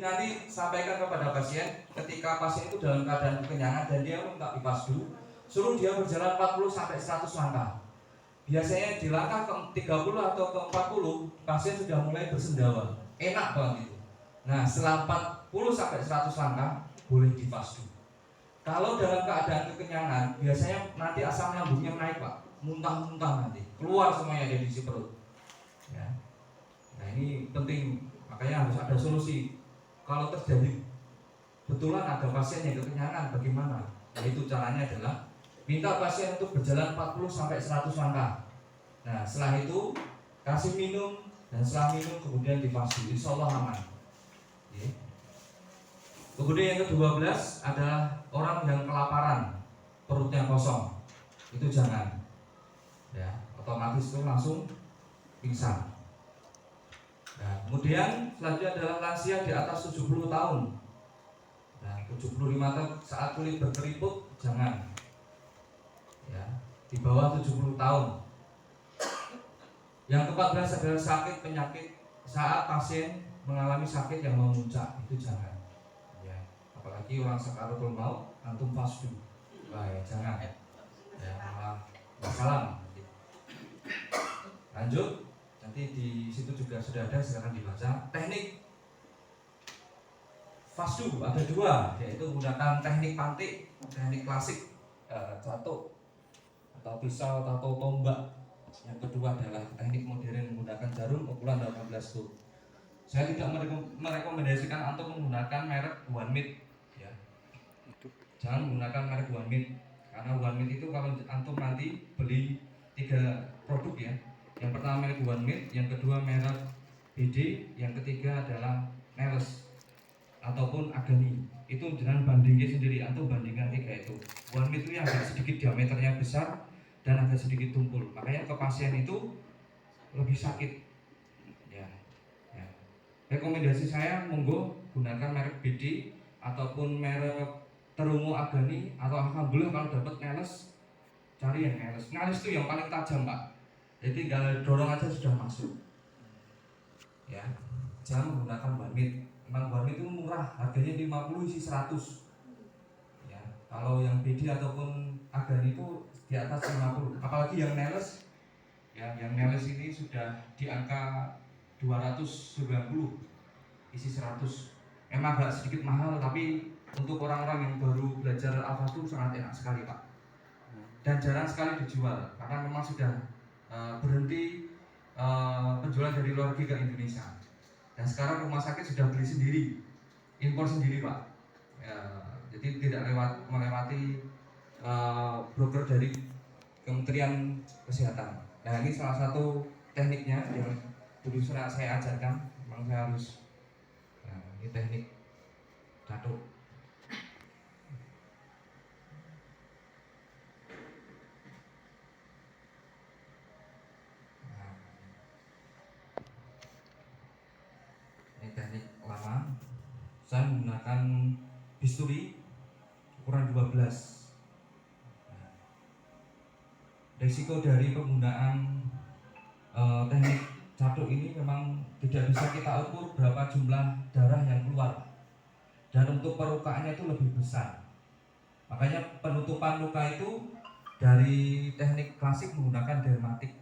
nanti sampaikan kepada pasien, ketika pasien itu dalam keadaan kekenyangan dan dia minta dipasdu, suruh dia berjalan 40 sampai 100 langkah. Biasanya di langkah ke 30 atau ke 40 pasien sudah mulai bersendawa, enak banget itu. Nah, setelah 40 sampai 100 langkah boleh dipasdu. Kalau dalam keadaan kekenyangan, biasanya nanti asam lambungnya naik Pak, muntah-muntah nanti, keluar semuanya dari isi perut. Ya. Nah ini penting, makanya harus ada solusi. Kalau terjadi betulan ada pasien yang kekenyangan, bagaimana? Yaitu caranya adalah minta pasien untuk berjalan 40 sampai 100 langkah. Nah setelah itu kasih minum, dan setelah minum kemudian dipasdu, insya Allah aman. Ya. Kemudian yang ke-12 adalah orang yang kelaparan, perutnya kosong, itu jangan. Ya, otomatis itu langsung pingsan. Nah, kemudian selanjutnya adalah lansia di atas 70 tahun. Nah, 75 tahun saat kulit berkeriput jangan. Ya, di bawah 70 tahun. Yang ke-14 adalah sakit penyakit saat pasien mengalami sakit yang memuncak, itu jangan. Ya, apalagi orang sakaratul maut antum fasdu. Wah, ya, jangan. Ya, malah masalah. Lanjut. Nanti di situ juga sudah ada, silakan dibaca. Teknik fasdu ada dua, yaitu menggunakan teknik pantik, teknik klasik, catuk atau pisau atau tombak. Yang kedua adalah teknik modern menggunakan jarum ukuran 18 gur. Saya tidak merekomendasikan antum menggunakan merek One Meat, ya. Jangan menggunakan merek One Meat, karena One Meat itu kalau antum nanti beli 3 produk ya. Yang pertama merek One Meat, yang kedua merek BD, yang ketiga adalah Neles ataupun Agani. Itu jangan bandingin sendiri, atau bandingkan 3 itu. One Meat itu yang agak sedikit diameternya besar dan agak sedikit tumpul, makanya ke pasien itu lebih sakit. Ya. Rekomendasi saya monggo gunakan merek BD ataupun merek Terumo Agani, atau alhamdulillah kalau dapat Neles cari yang Neles. Neles itu yang paling tajam Pak. Jadi tinggal dorong aja sudah masuk. Ya, jangan menggunakan One Meat. Memang One Meat itu murah, harganya 50 isi 100. Ya, kalau yang BD ataupun Agani itu di atas 50. Apalagi yang Neles, ya, yang Neles ini sudah di angka 290 isi 100. Emang agak sedikit mahal, tapi untuk orang-orang yang baru belajar al-fasdu sangat enak sekali Pak. Dan jarang sekali dijual karena memang sudah berhenti penjualan dari luar negeri ke Indonesia. Dan sekarang rumah sakit sudah beli sendiri, impor sendiri Pak. Ya, jadi tidak melewati broker dari Kementerian Kesehatan. Nah ini salah satu tekniknya yang dulu saya ajarkan. Memang saya harus, ini teknik catuk. Ini teknik lama. Saya menggunakan bisturi ukuran 12. Risiko dari penggunaan teknik catuk ini memang tidak bisa kita ukur berapa jumlah darah yang keluar, dan untuk perukaannya itu lebih besar. Makanya penutupan luka itu dari teknik klasik menggunakan dermatik.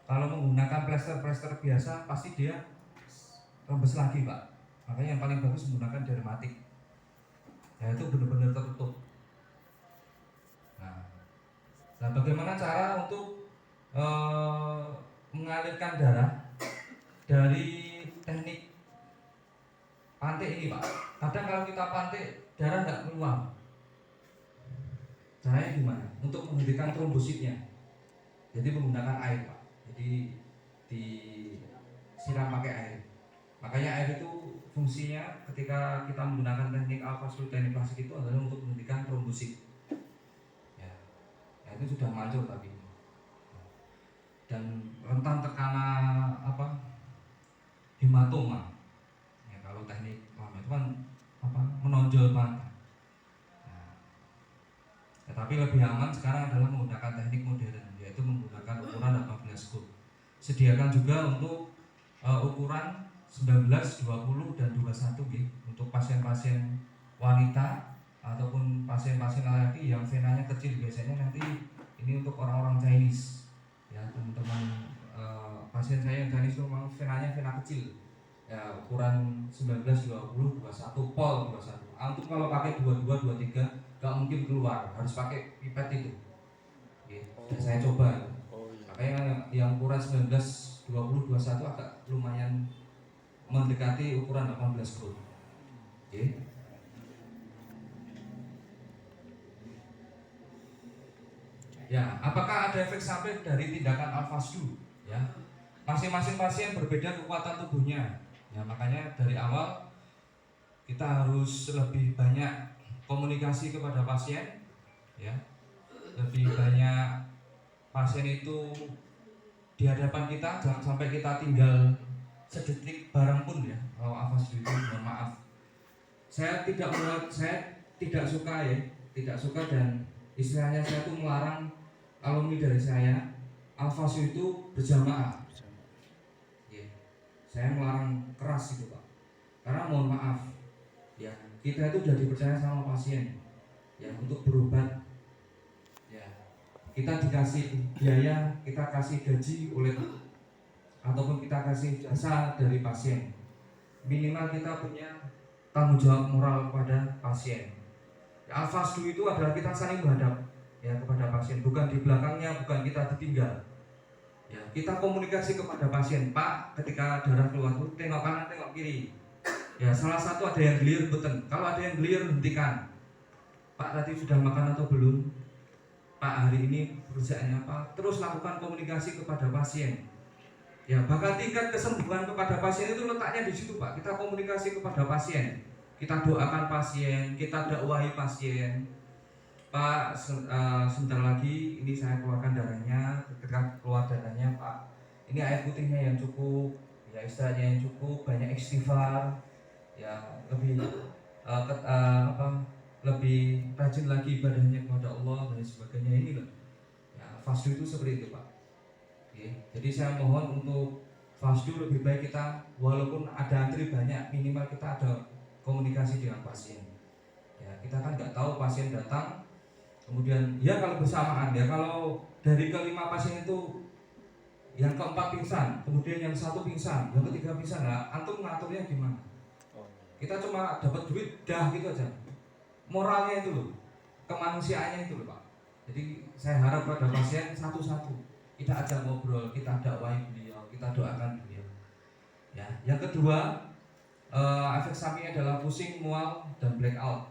Kalau menggunakan plester biasa pasti dia rembes lagi Pak. Makanya yang paling bagus menggunakan dermatik. Ya itu benar-benar tertutup. Nah, bagaimana cara untuk mengalirkan darah dari teknik pantik ini Pak? Kadang kalau kita pantik darah nggak keluar. Caranya gimana? Untuk menghentikan trombositnya. Jadi menggunakan air Pak. Jadi disiram pakai air. Makanya air itu fungsinya ketika kita menggunakan teknik al-fasdu, teknik klasik itu adalah untuk menghentikan trombosit. Ya, itu sudah manjur tapi. Dan rentan tekanan hematoma. Ya, kalau teknik lama itu kan menonjol mata. Ya, tapi lebih aman sekarang adalah menggunakan teknik modern, yaitu menggunakan ukuran 18 gur. Sediakan juga untuk ukuran 19, 20 dan 21 ya, untuk pasien-pasien wanita ataupun pasien-pasien laki yang venanya kecil. Biasanya nanti ini untuk orang-orang Chinese ya teman-teman. Pasien saya yang Chinese itu memang venanya vena kecil ya, ukuran 19, 20, 21, pol 21. Antum kalau pakai 22, 23 gak mungkin keluar, harus pakai pipet itu ya, sudah saya coba. Makanya yang ukuran 19, 20, 21 agak lumayan mendekati ukuran 18 volt. Okay. Ya, apakah ada efek samping dari tindakan al-fasdu? Ya, masing-masing pasien berbeda kekuatan tubuhnya. Ya, makanya dari awal kita harus lebih banyak komunikasi kepada pasien. Ya, lebih banyak pasien itu di hadapan kita, jangan sampai kita tinggal sedetik barang pun ya. Kalau al-fasdu itu, mohon maaf. Saya tidak suka dan istilahnya saya tuh melarang alumni dari saya al-fasdu itu berjamaah. Ya, saya melarang keras itu Pak. Karena mohon maaf, ya kita itu sudah dipercaya sama pasien, ya untuk berobat. Ya, kita dikasih biaya, kita kasih gaji oleh ataupun kita kasih jasa dari pasien. Minimal kita punya tanggung jawab moral kepada pasien. Al-fasdu itu adalah kita saling menghadap ya kepada pasien, bukan di belakangnya, bukan kita ditinggal. Ya, kita komunikasi kepada pasien, Pak, ketika darah keluar tuh tengok kanan, tengok kiri. Ya, salah satu ada yang gelir beten. Kalau ada yang gelir hentikan. Pak, tadi sudah makan atau belum? Pak, hari ini pekerjaannya apa? Terus lakukan komunikasi kepada pasien. Ya, bahkan tingkat kesembuhan kepada pasien itu letaknya di situ, Pak. Kita komunikasi kepada pasien. Kita doakan pasien, kita dakwahi pasien. Pak, sebentar lagi ini saya keluarkan darahnya. Ketika keluar darahnya, Pak, ini air putihnya yang cukup, ya istilahnya yang cukup, banyak istighfar, ya lebih lebih rajin lagi ibadahnya kepada Allah dan sebagainya. Ini loh, ya fasdu itu seperti itu Pak. Oke. Jadi saya mohon untuk fasdu lebih baik kita, walaupun ada antri banyak, minimal kita ada komunikasi dengan pasien. Ya kita kan nggak tahu pasien datang. Kemudian ya kalau bersamaan ya, kalau dari kelima pasien itu yang keempat pingsan, kemudian yang satu pingsan, yang ketiga pingsan, nah antum ngaturnya gimana? Kita cuma dapat duit dah gitu aja. Moralnya itu loh, kemanusiaannya itu loh Pak. Jadi saya harap pada pasien satu-satu kita ajak ngobrol, kita dakwahi beliau, kita doakan beliau. Ya, yang kedua efek sampingnya adalah pusing, mual, dan blackout.